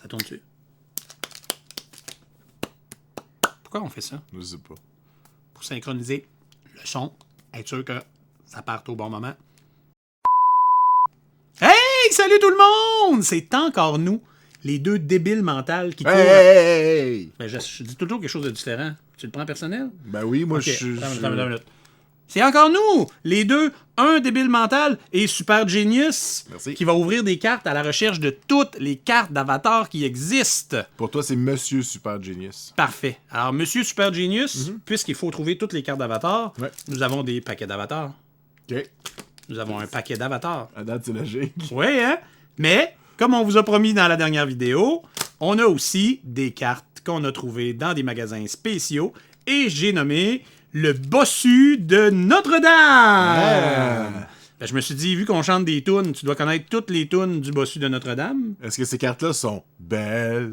Ça tourne dessus. Pourquoi on fait ça? Je sais pas. Pour synchroniser le son, être sûr que ça parte au bon moment. Hey! Salut tout le monde! C'est encore nous, les deux débiles mentales qui courent. Hey! Ben, je dis toujours quelque chose de différent. Tu le prends personnel? Ben oui, moi, Ok, je... attends une minute. C'est encore nous, les deux, un débile mental et Super Genius, Merci. qui va ouvrir des cartes à la recherche de toutes les cartes d'avatar qui existent. Pour toi, c'est Monsieur Super Genius. Parfait. Alors, Monsieur Super Genius, puisqu'il faut trouver toutes les cartes d'avatar, Ouais. nous avons des paquets d'avatars. OK. Nous avons un paquet d'avatars. À date, c'est logique. Oui, hein? Mais, comme on vous a promis dans la dernière vidéo, on a aussi des cartes qu'on a trouvées dans des magasins spéciaux et j'ai nommé le bossu de Notre-Dame. Ben, je me suis dit, vu qu'on chante des tunes, tu dois connaître toutes les tunes du bossu de Notre-Dame. Est-ce que ces cartes-là sont belles?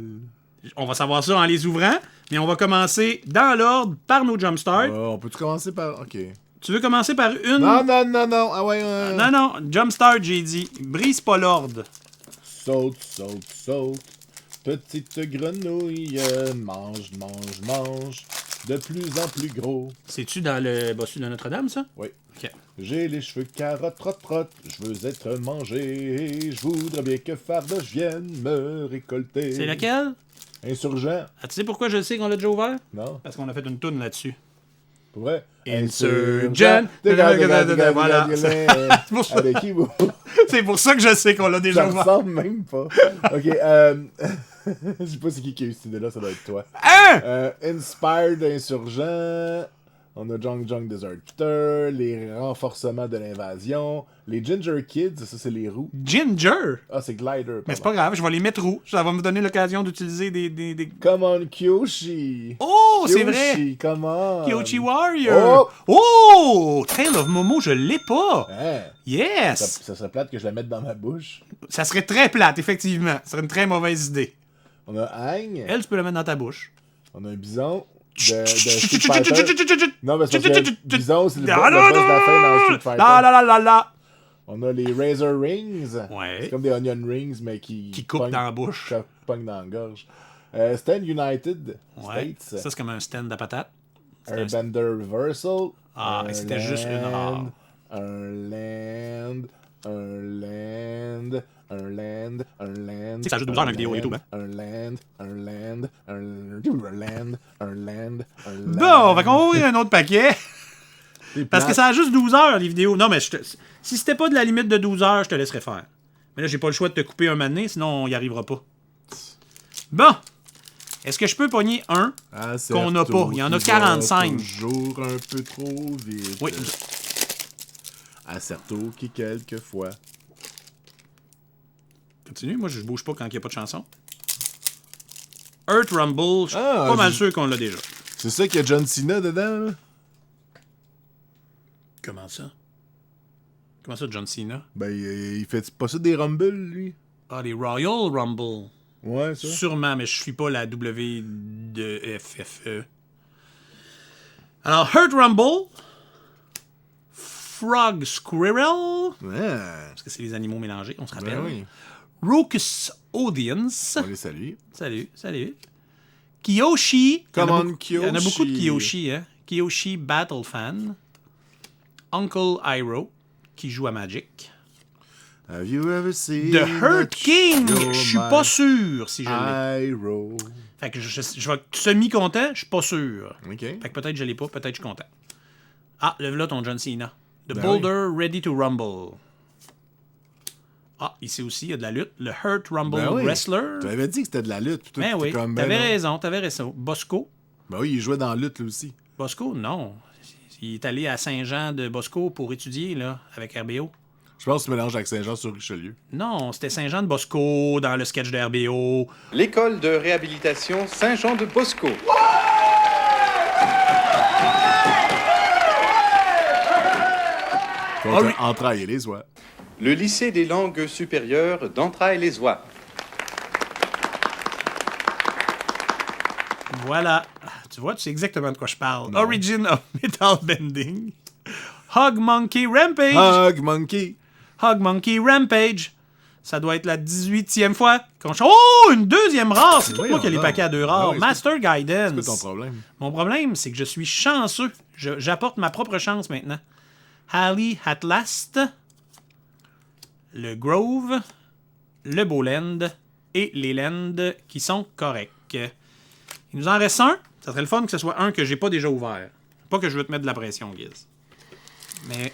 On va savoir ça en les ouvrant, mais on va commencer dans l'ordre par nos jumpstarts. On peut-tu commencer par... OK. Tu veux commencer par une? Non. Ah ouais, Non, jumpstart, j'ai dit. Brise pas l'ordre. Saute. Petite grenouille, mange. De plus en plus gros. C'est-tu dans le bossu de Notre-Dame, ça? Oui. OK. J'ai les cheveux carottes, trot. Je veux être mangé. Je voudrais bien que Fardoche vienne me récolter. C'est lequel? Insurgent. Ah, tu sais pourquoi je sais qu'on l'a déjà ouvert? Non? Parce qu'on a fait une toune là-dessus. Pour vrai? Insurgent. Voilà. Avec qui vous? C'est pour ça que je sais qu'on l'a Ça déjà ouvert. ressemble même pas. Ok, je sais pas c'est qui a eu cette idée-là, ça doit être toi. Hein? Inspired Insurgent. On a Junk Deserter, les renforcements de l'invasion, les Ginger Kids, ça c'est les roues. Ginger? Ah, c'est Glider. Mais c'est pas grave, je vais les mettre roux. Ça va me donner l'occasion d'utiliser des... Come on, Kyoshi. Oh, c'est vrai! Kyoshi, come on. Kyoshi Warrior! Oh! Trail of Momo, je l'ai pas! Hein? Yes! Ça serait plate que je la mette dans ma bouche. Ça serait très plate, effectivement. Ça serait une très mauvaise idée. On a Aang. Elle, tu peux la mettre dans ta bouche. On a un bison. De Street Fighter. Non, mais c'est parce que Bison, c'est le boss de la fin dans Street Fighter. La. On a les Razor Rings. Ouais. C'est comme des Onion Rings, mais qui coupent dans la bouche. Qui pognent dans la gorge. Stand United Ouais. States. Ça, c'est comme un stand de patate. Airbender Reversal. Ah, et c'était juste une rare. Un land. Tu sais que ça ajoute 12 heures dans la vidéo YouTube, hein? Un land. Bon, fait qu'on va ouvrir un autre paquet. Parce que ça a juste 12 heures, les vidéos. Non, mais si c'était pas de la limite de 12 heures, je te laisserais faire. Mais là, j'ai pas le choix de te couper un mané, sinon on y arrivera pas. Bon. Est-ce que je peux pogner un qu'on n'a pas? Il y en a 45. Toujours un peu trop vite. Oui. Acerto qui quelquefois. Continue, moi je bouge pas quand il n'y a pas de chanson. Earth Rumble, je suis Ah, pas mal sûr qu'on l'a déjà. C'est ça qu'il y a John Cena dedans, là? Comment ça? Comment ça, John Cena? Ben, il fait pas ça des Rumble, lui? Ah, les Royal Rumble. Ouais, ça. Sûrement, mais je suis pas la W de FFE. Alors, Earth Rumble. Frog Squirrel. Ouais. Parce que c'est les animaux mélangés, on se rappelle. Ben oui. Raucous Audience. On les salue. Salut. Kiyoshi. Come on, Il y en a Kyoshi. beaucoup de Kiyoshi, hein. Kiyoshi Battle Fan. Uncle Iroh, qui joue à Magic. Have you ever seen The Hurt King. You're Je suis my pas sûr si je l'ai. Iroh. Fait que je vais être semi-content, je suis pas sûr. OK. Fait que peut-être je l'ai pas, peut-être je suis content. Ah, lève là ton John Cena. The Ben Boulder Ready to Rumble. Ah, ici aussi, il y a de la lutte. Le Hurt Rumble Ben oui. Wrestler. Tu avais dit que c'était de la lutte. Puis toi, Ben t'étais oui, comme, t'avais non. raison. Bosco. Ben oui, il jouait dans la lutte, lui aussi. Bosco, non. Il est allé à Saint-Jean de Bosco pour étudier, là, avec RBO. Je pense que tu mélanges avec Saint-Jean-sur-Richelieu. Non, c'était Saint-Jean de Bosco dans le sketch de RBO. L'école de réhabilitation Saint-Jean de Bosco. Contre oui. Entrailles et les oies. Le lycée des langues supérieures d'Entrailles-les-Oies. Voilà. Tu vois, tu sais exactement de quoi je parle. Non. Origin of Metal Bending. Hog Monkey Rampage. Hug Monkey. Hog Monkey Rampage. Ça doit être la 18e fois qu'on... Oh! Une deuxième rare! C'est tout Oui, moi qui ai les non. paquets à 2 rares. Ah oui, Master C'est quoi Guidance. ton problème? Mon problème, c'est que je suis chanceux. J'apporte ma propre chance maintenant. Hallie Hatlast, le Grove, le Bowland et les Land qui sont corrects. Il nous en reste un. Ça serait le fun que ce soit un que j'ai pas déjà ouvert. Pas que je veux te mettre de la pression, Giz. Mais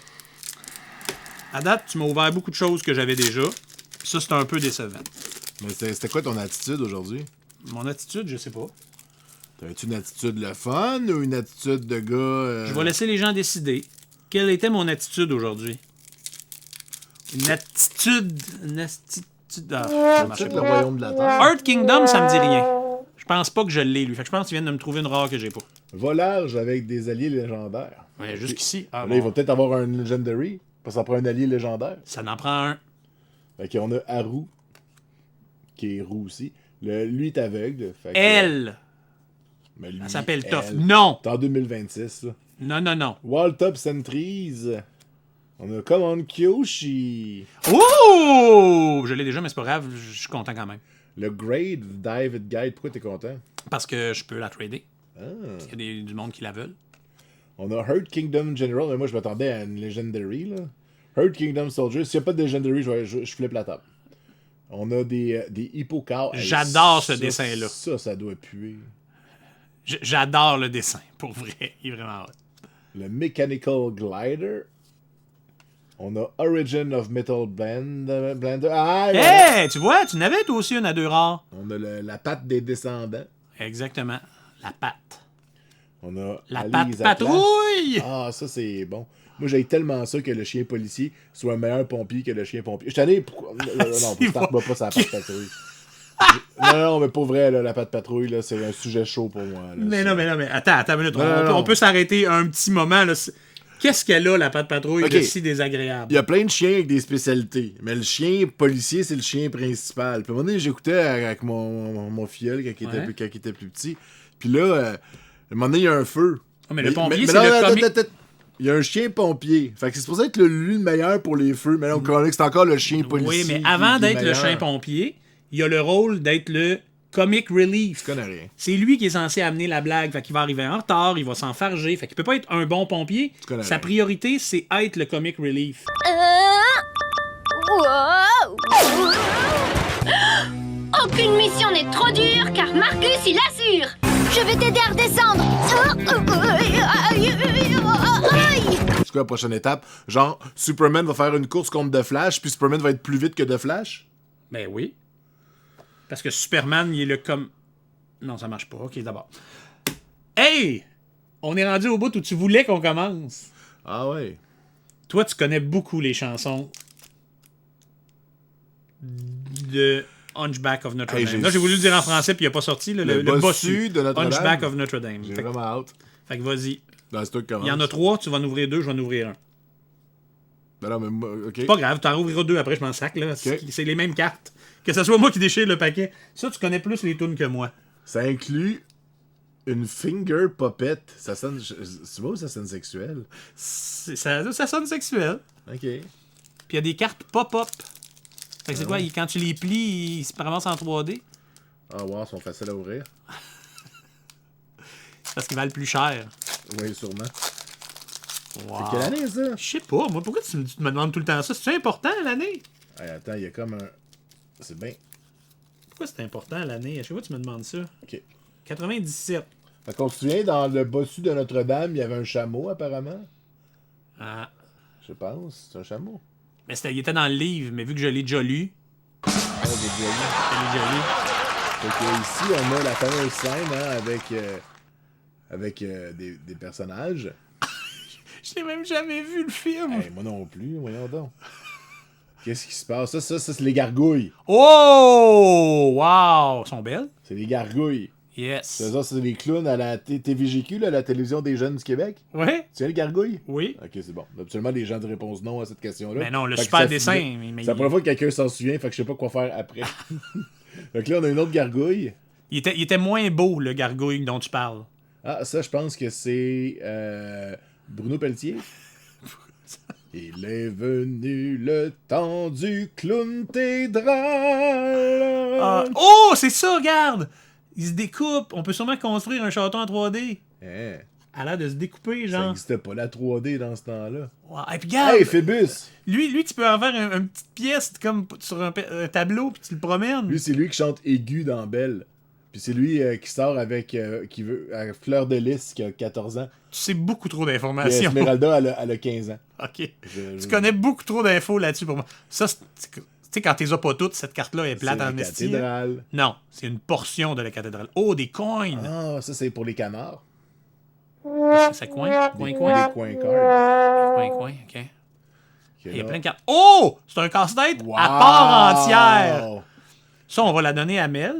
à date, tu m'as ouvert beaucoup de choses que j'avais déjà. Puis ça, c'est un peu décevant. Mais c'était quoi ton attitude aujourd'hui? Mon attitude, je sais pas. T'avais-tu une attitude le fun ou une attitude de gars... Je vais laisser les gens décider. Quelle était mon attitude aujourd'hui? Une attitude... Ah, ça marchait Check pas. le royaume de la terre. Earth Kingdom, ça me dit rien. Je pense pas que je l'ai, lui. Fait que je pense qu'il vient de me trouver une rare que j'ai pas. Volage avec des alliés légendaires. Ouais, jusqu'ici. Ah, Là, il bon. va peut-être avoir un Legendary, parce que ça prend un allié légendaire. Ça n'en prend un. Fait qu'on a Haru, qui est roux aussi. Lui est aveugle. Fait que, Elle. mais lui, Elle s'appelle elle. Tough. Non. C'est en 2026, là. Non, non, non. Wall Top Sentries. On a Command Kyoshi. Ouh! Je l'ai déjà, mais c'est pas grave. Je suis content quand même. Le Grade David Guide. Pourquoi t'es content? Parce que je peux la trader. Ah. Il y a du monde qui la veulent. On a Herd Kingdom General. Mais moi, je m'attendais à une Legendary, là. Herd Kingdom Soldier. S'il n'y a pas de Legendary, je flippe la table. On a des Hippocow. J'adore ce dessin-là. Ça doit puer. J'adore le dessin, pour vrai. Il est vraiment hot. Le Mechanical Glider. On a Origin of Metal Blender. Ah, Hey! Tu vois, tu n'avais toi aussi une à 2 rares. On a la patte des descendants. Exactement. La patte. On a La Alice patte Atlas. patrouille! Ah, ça c'est bon. Moi, j'ai tellement ça que le chien policier soit un meilleur pompier que le chien pompier. Je suis allé. Pourquoi... Non, C'est starte-moi pas sa patte patrouille. Non, mais pour vrai, là, la patte patrouille, là, c'est un sujet chaud pour moi. Là, Mais non, mais attends une minute. Non. On peut s'arrêter un petit moment. Là. Qu'est-ce qu'elle a, la patte patrouille, Ok. de si désagréable? Il y a plein de chiens avec des spécialités. Mais le chien policier, c'est le chien principal. Puis à un moment donné, j'écoutais avec mon filleul quand il était plus petit. Puis là, à un moment donné, il y a un feu. Oh, mais le pompier, c'est non, le comique. attends. Il y a un chien pompier. Fait que c'est supposé être lui le meilleur pour les feux. Mais là, on connaît que c'est encore le chien policier. Oui, mais qui avant est d'être le meilleur. chien pompier, il a le rôle d'être le comic relief. Je connais rien. C'est lui qui est censé amener la blague. Fait qu'il va arriver en retard, il va s'enfarger. Fait qu'il peut pas être un bon pompier. connais Sa rien. priorité, c'est être le comic relief. Wow. Aucune mission n'est trop dure car Marcus il assure. Je vais t'aider à redescendre. C'est quoi la prochaine étape? Genre, Superman va faire une course contre The Flash, puis Superman va être plus vite que The Flash? Ben oui. Parce que Superman, il est le comme... Non, ça marche pas. Ok, d'abord. Hey! On est rendu au bout où tu voulais qu'on commence. Ah ouais. Toi, tu connais beaucoup les chansons de Hunchback of Notre Hey, Dame. j'ai- Là, j'ai voulu le dire en français, puis il a pas sorti. Là, le bossu de Notre-Dame. Hunchback of Notre Dame. J'ai Fait, vraiment hâte. fait que vas-y. Dans ce truc commence. Il y en a 3, tu vas en ouvrir 2, je vais en ouvrir un. Ben non, mais moi, ok. Pas grave, tu en ouvriras 2 après, je m'en sac. Là. Ok. C'est les mêmes cartes. Que ce soit moi qui déchire le paquet. Ça, tu connais plus les tunes que moi. Ça inclut une finger puppet. Ça sonne. C'est beau, ça sonne sexuel. Ça sonne sexuel. Ok. Puis il y a des cartes pop-up. Fait que c'est quoi, quand tu les plies, ils se ramassent en 3D? Ah, wow, ils sont faciles à ouvrir. C'est parce qu'ils valent plus cher. Oui, sûrement. Wow. C'est quelle année, ça? Je sais pas, moi, pourquoi tu me demandes tout le temps ça? C'est important l'année? Hey, attends, il y a comme un. C'est bien. Pourquoi c'est important l'année? À chaque fois, tu me demandes ça. Ok. 97. Fait qu'on se souvient, dans le bossu de Notre-Dame, il y avait un chameau, apparemment. Ah. Je pense. C'est un chameau. Mais il était dans le livre, mais vu que je l'ai déjà lu, Ah, j'ai déjà vu. je l'ai déjà lu. Fait que ici, on a la fameuse scène hein, avec des personnages. Je n'ai même jamais vu le film. Hey, moi non plus, voyons donc. Qu'est-ce qui se passe? Ça, c'est les gargouilles. Oh! Wow! Ils sont belles? C'est les gargouilles. Yes. C'est les clowns à la TVJQ, là, la télévision des jeunes du Québec. Ouais? Tu viens les gargouilles? Oui. Ok, c'est bon. Absolument, les gens de réponse non à cette question-là. Mais non, le Fait que super ça dessin. finit- mais C'est la première fois que quelqu'un s'en souvient, fait que je sais pas quoi faire après. Donc là, on a une autre gargouille. il était moins beau, le gargouille dont tu parles. Ah, ça, je pense que c'est Bruno Pelletier. Il est venu le temps du clown tédral. Ah, oh, c'est ça, regarde! Il se découpe. On peut sûrement construire un château en 3D. Hein, À l'air de se découper, ça genre. n'existait pas la 3D dans ce temps-là. Wow. Et puis, regarde! Hey, Phébus! Lui, tu peux en faire une petite pièce comme sur un tableau, puis tu le promènes. Lui, c'est lui qui chante aigu dans Belle. Puis c'est lui qui sort avec qui veut Fleur de Lys qui a 14 ans. Tu sais beaucoup trop Puis d'informations. Esmeralda, elle a 15 ans. OK. Tu connais beaucoup trop d'infos là-dessus pour moi. Ça, tu sais, quand t'es as pas toutes, cette carte-là est plate C'est en la esti. là. cathédrale. Non, c'est une portion de la cathédrale. Oh, des coins! Ah, ça c'est pour les canards. Ça coin? Coin, coin? Des coins cards. Coin, OK. Ok, Il y a là. plein de cartes. Oh! C'est un casse-tête Wow! à part entière. Ça, on va la donner à Mel.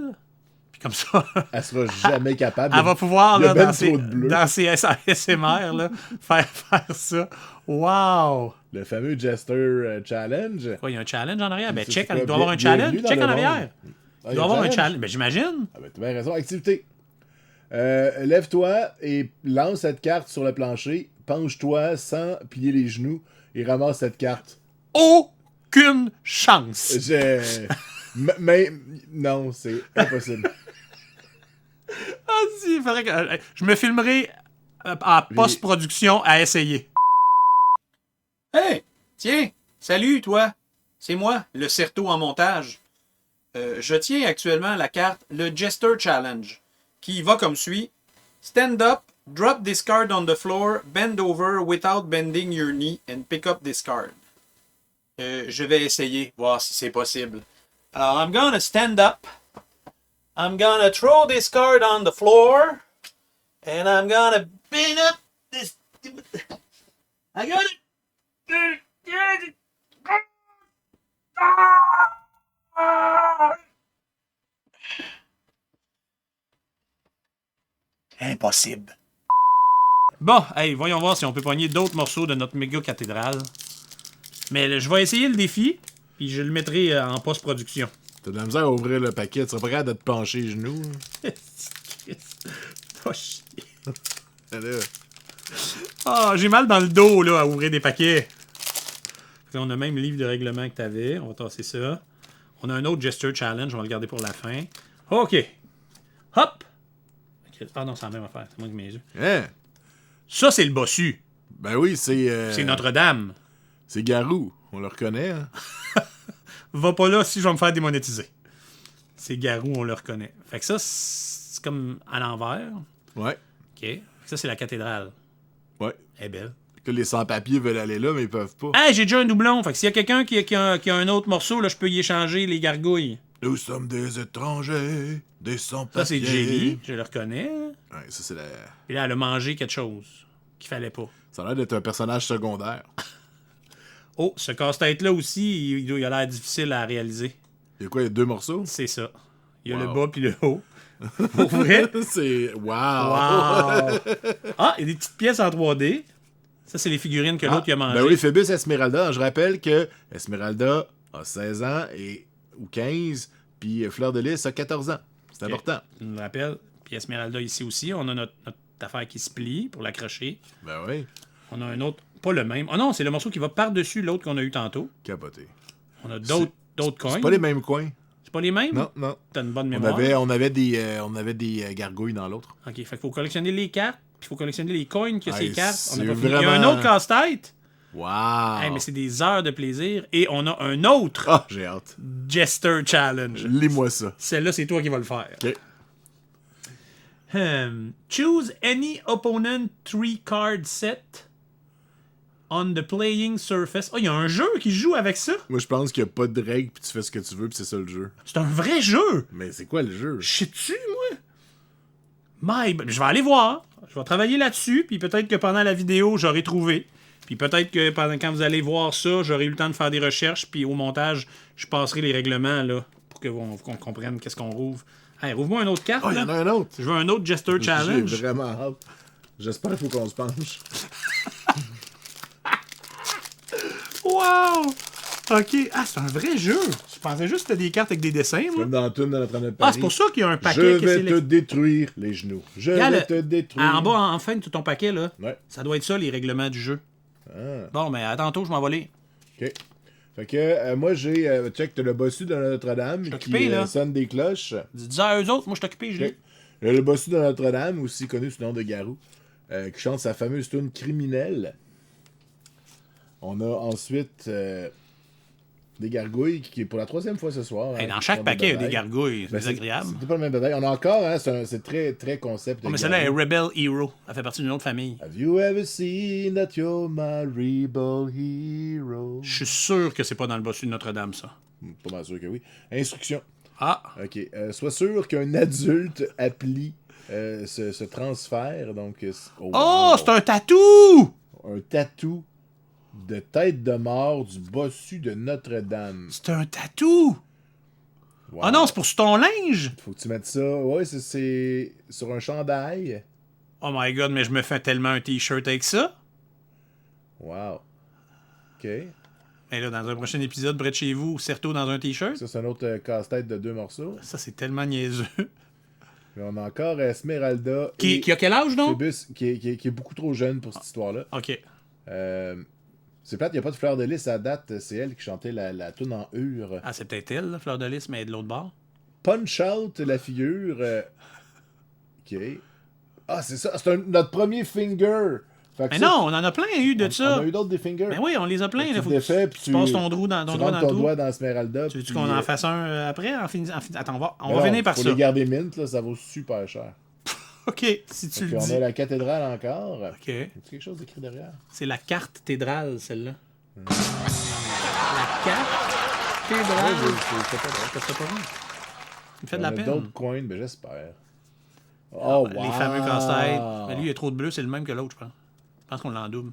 Puis comme ça, Elle sera jamais capable. elle va pouvoir, il y a là, ben dans, trop de bleu. ses ASMR, là, faire ça. Wow! Le fameux Jester Challenge. Quoi, il y a un challenge en arrière? Ben, C'est check, quoi, il doit y avoir un bienvenue challenge. dans Check le en monde. arrière. Ah, Il doit y avoir un challenge. Ben, j'imagine. Ah ben, t'as bien raison. Activité. Lève-toi et lance cette carte sur le plancher. Penche-toi sans plier les genoux et ramasse cette carte. Aucune chance. Mais non, c'est impossible. Ah, si, il faudrait que je me filmerai en post-production à essayer. Hey, tiens, salut toi. C'est moi, le Certeau en montage. Je tiens actuellement la carte le Jester Challenge, qui va comme suit. Stand up, drop this card on the floor, bend over without bending your knee and pick up this card. Je vais essayer, voir si c'est possible. Alors, I'm gonna stand up. I'm gonna throw this card on the floor. And I'm gonna bend up this... I got it! Impossible. Bon, hey, voyons voir si on peut pogner d'autres morceaux de notre méga cathédrale. Mais je vais essayer le défi, puis je le mettrai en post-production. T'as de la misère à ouvrir le paquet. Tu serais pas capable de te pencher les genoux. Pas chier. Là. Ah, j'ai mal dans le dos, là, à ouvrir des paquets. Là, on a même le livre de règlement que t'avais. On va tasser ça. On a un autre Gesture Challenge. On va le garder pour la fin. OK. Hop! Ah non, c'est la même affaire. C'est moi qui mes yeux. Hein? Ça, c'est le bossu. Ben oui, c'est... C'est Notre-Dame. C'est Garou. On le reconnaît, hein? Va pas là si je vais me faire démonétiser. C'est Garou, on le reconnaît. Fait que ça, c'est comme à l'envers. Ouais. OK. Ça, c'est la cathédrale. Ouais. Elle est belle. Que les sans-papiers veulent aller là, mais ils peuvent pas. Hey, j'ai déjà un doublon. Fait que s'il y a quelqu'un qui a un autre morceau, là, je peux y échanger les gargouilles. Nous sommes des étrangers, des sans-papiers. Ça, c'est Jelly. Je le reconnais. Ouais, ça, c'est la... Puis là, elle a mangé quelque chose qu'il fallait pas. Ça a l'air d'être un personnage secondaire. Oh, ce casse-tête-là aussi, il a l'air difficile à réaliser. Il y a quoi, il y a 2 morceaux? C'est ça. Il y a Wow. le bas puis le haut. Pour vrai? C'est... Wow! Wow! Ah, il y a des petites pièces en 3D. Ça, c'est les figurines que l'autre il a mangées. Ben oui, Phébus Esmeralda. Je rappelle que Esmeralda a 16 ans ou 15, puis Fleur de Lys a 14 ans. C'est important. Je me rappelle. Puis Esmeralda ici aussi. On a notre affaire qui se plie pour l'accrocher. Ben oui. On a un autre, pas le même. Ah non, c'est le morceau qui va par-dessus l'autre qu'on a eu tantôt. Capoté. On a d'autres coins. C'est pas les mêmes coins. C'est pas les mêmes? Non, non. T'as une bonne On mémoire. avait des gargouilles dans l'autre. OK, fait qu'il faut collectionner les cartes, puis il faut collectionner les coins que ces Hey, cartes. c'est On a pas fini. Il y a vraiment- un autre casse-tête. Wow! Hey, mais c'est des heures de plaisir. Et on a un autre Ah, j'ai hâte. Jester Challenge. Lis-moi ça. Celle-là, c'est toi qui vas le faire. OK. Choose any opponent 3-card set on the playing surface. Oh, il y a un jeu qui joue avec ça. Moi, je pense qu'il n'y a pas de règles, puis tu fais ce que tu veux, puis c'est ça le jeu. C'est un vrai jeu. Mais c'est quoi le jeu? Je sais-tu, moi? Je vais aller voir. Je vais travailler là-dessus, puis peut-être que pendant la vidéo, j'aurai trouvé. Puis peut-être que quand vous allez voir ça, j'aurai eu le temps de faire des recherches, puis au montage, je passerai les règlements, là, pour qu'on comprenne qu'est-ce qu'on rouvre. Hey, rouvre-moi une autre carte, Oh, il y là. en a un autre! Je veux un autre Jester Challenge. J'ai vraiment hâte. J'espère qu'il faut qu'on se penche. Wow! OK. Ah, c'est un vrai jeu. Je pensais juste que c'était des cartes avec des dessins, moi. Comme dans tout notre année de Ah, Paris. c'est pour ça qu'il y a un paquet Je qui est vais te sélectionné. détruire les genoux. Je Regarde, vais te détruire. En bas, en fin de ton paquet, là, Ouais. ça doit être ça, les règlements du jeu. Ah. Bon, mais à tantôt, je m'en vais lire. OK. Fait que moi, j'ai... check, t'as le bossu de Notre-Dame suis qui occupé, là. sonne des cloches. Dis à eux autres, moi, je suis occupé, je OK. lis. Le bossu de Notre-Dame, aussi connu sous le nom de Garou, qui chante sa fameuse tune Criminelle. On a ensuite des gargouilles qui est pour la 3e fois ce soir. Hey, hein, dans qui chaque font paquet, il y a des batailles. gargouilles. C'est Ben, désagréable. C'est pas le même bataille. On a encore, hein, c'est très, très concept. Oh, de mais celle-là est Garou. Rebel Hero. Elle fait partie d'une autre famille. Have you ever seen that you're my rebel hero? Je suis sûr que c'est pas dans le bossu de Notre-Dame, ça. Pas mal sûr que oui. Instruction. Ah! OK. Sois sûr qu'un adulte applique ce transfert. Donc, Oh, wow. c'est un tatou! Un tatou de tête de mort du bossu de Notre-Dame. C'est un tatou! Wow. Ah non, c'est pour sur ton linge! Faut que tu mettes ça. Ouais, c'est sur un chandail. Oh my god, mais je me fais tellement un t-shirt avec ça. Wow. OK. Et là, dans un prochain épisode, près de chez vous, Certo dans un t-shirt. Ça, c'est un autre casse-tête de 2 morceaux. Ça, c'est tellement niaiseux. Puis on a encore Esmeralda. Qui a quel âge, non? Phébus, qui est beaucoup trop jeune pour cette histoire-là. Ok. C'est plate, il n'y a pas de Fleur de Lys à date. C'est elle qui chantait la toune en hure. Ah, c'est peut-être elle, là, Fleur de Lys, mais elle est de l'autre bord. Punch Out, la figure. OK. Ah, c'est ça. C'est notre premier finger. Fait que Mais ça, non, on en a plein eu de on ça. a eu d'autres des fingers. Mais oui, on les a plein. Tu Là, faut défais, que puis tu passes ton doigt dans, tu ton doigt rentres dans ton le trou. doigt dans Esmeralda. Tu veux puis, qu'on en fasse un après? Attends, on mais va non, finir par faut ça. les garder mint, là, ça vaut super cher. Ok, si tu Puis le on dis. a la cathédrale encore. Ok. Y a quelque chose écrit derrière? C'est la carte thédrale, celle-là. La carte thédrale. C'est pas vrai. Ça serait pas vrai. Il me fait de On la a peine. d'autres coins, mais j'espère. Ah, Oh, ben, wow! les fameux casse-têtes. Mais lui, il y a trop de bleu, c'est le même que l'autre, je pense. Je pense qu'on l'en double.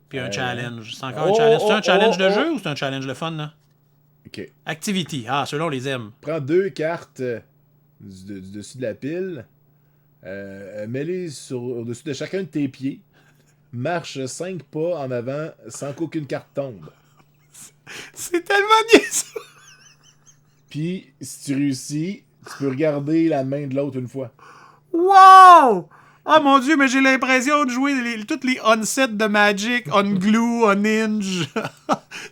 Puis un challenge. C'est encore un challenge. C'est un challenge de jeu ou c'est un challenge de fun, là? OK. Activity. Ah, ceux-là, on les aime. Prends 2 cartes du dessus de la pile. Mets-les au-dessus de chacun de tes pieds. Marche 5 pas en avant sans qu'aucune carte tombe. C'est tellement niaiseux. Puis, si tu réussis, tu peux regarder la main de l'autre une fois. Wow! Oh mon dieu, mais j'ai l'impression de jouer toutes les on-set de Magic, on-glue, on-hinge.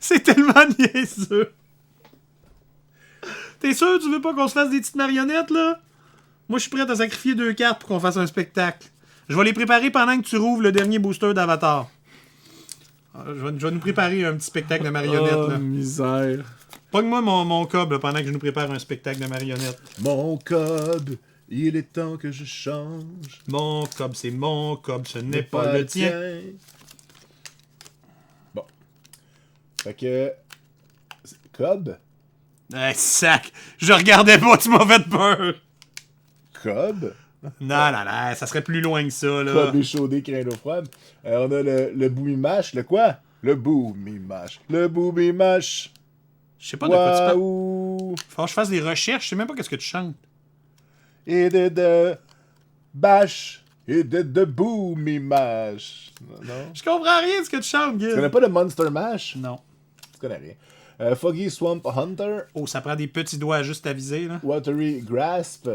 C'est tellement niaiseux. T'es sûr tu veux pas qu'on se fasse des petites marionnettes, là? Moi, je suis prêt à sacrifier 2 cartes pour qu'on fasse un spectacle. Je vais les préparer pendant que tu rouvres le dernier booster d'Avatar. Je vais nous préparer un petit spectacle de marionnettes, là. Misère. Pogne-moi mon cob là, pendant que je nous prépare un spectacle de marionnettes. Mon cob, il est temps que je change. Mon cob, c'est mon cob, ce n'est pas le tien. Bon. Fait que... Cob? Sac! Je regardais pas, tu m'as fait peur! Cob? Non, ça serait plus loin que ça, là. Cob échaudé, craint d'eau froide. On a le Boomy Mash. Le quoi? Le Boomy Mash. Le Boomy Mash. Je sais pas de quoi tu parles. Waouh! Faut que je fasse des recherches, je sais même pas qu'est-ce que tu chantes. Et de bash. Et de Boomy Mash. Non? Je comprends rien de ce que tu chantes, Guy. Tu connais pas le Monster Mash? Non. Tu connais rien. Foggy Swamp Hunter. Oh, ça prend des petits doigts juste à viser, là. Watery Grasp.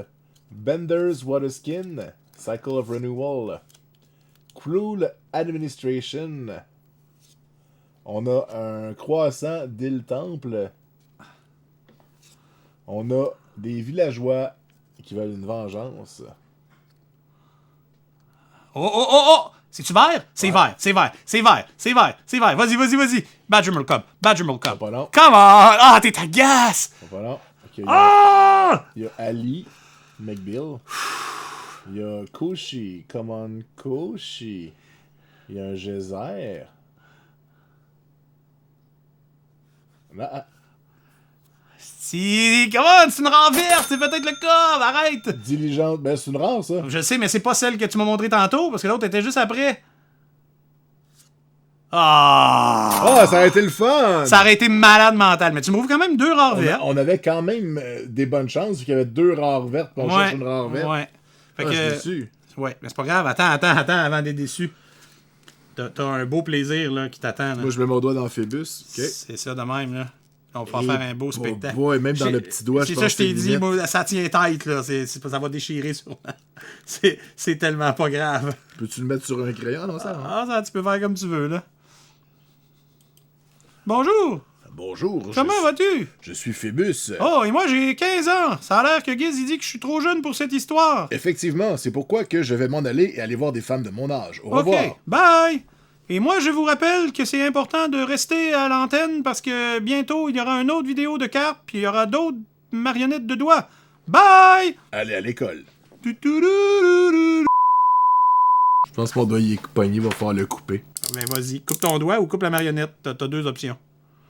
Bender's Water Skin. Cycle of Renewal. Cruel Administration. On a un croissant d'île Temple. On a des villageois qui veulent une vengeance. Oh! C'est-tu vert? C'est vert, c'est vert, c'est vert, c'est vert, c'est vert. Vas-y. Badger Cup. Pas long. Come on! Ah, t'es agace! Pas long. Ok, Ah! il y a Ali McBill. Il y a Koshi. Come on, Koshi. Il y a un geyser. Ah, Si, come on, c'est une renverse, c'est peut-être le cob, arrête! diligente. Ben, c'est une rare, ça. Je sais, mais c'est pas celle que tu m'as montré tantôt, parce que l'autre était juste après. Ah! Ah, ça a été le fun! Ça aurait été malade mental, mais tu me trouves quand même 2 rares vertes. On avait quand même des bonnes chances, vu qu'il y avait 2 rares vertes, puis on cherche une rare verte. Ouais. Fait Ah, je suis que, déçu. ouais, mais c'est pas grave, attends, avant d'être déçu. T'as un beau plaisir là, qui t'attend. là. Moi, je mets mon doigt dans Phébus. OK. C'est ça de même, là. On va faire un beau spectacle. Ouais, même dans le petit doigt, c'est je ça, pense je t'ai que c'est dit, limite. moi, ça tient tête, là. Ça va déchirer sûrement. C'est tellement pas grave. Peux-tu le mettre sur un crayon? Non, ça va. Ah, ça, tu peux faire comme tu veux, là. Bonjour! Bonjour. Comment vas-tu? Je suis Phébus. Oh, et moi, j'ai 15 ans. Ça a l'air que Giz, il dit que je suis trop jeune pour cette histoire. Effectivement, c'est pourquoi que je vais m'en aller et aller voir des femmes de mon âge. Au OK, revoir. bye! Et moi, je vous rappelle que c'est important de rester à l'antenne parce que bientôt, il y aura une autre vidéo de cartes, puis il y aura d'autres marionnettes de doigts. Bye! Allez à l'école. Tuturururu. Je pense que mon doigt il est pogné, il va falloir le couper. Ben vas-y, coupe ton doigt ou coupe la marionnette. T'as deux options.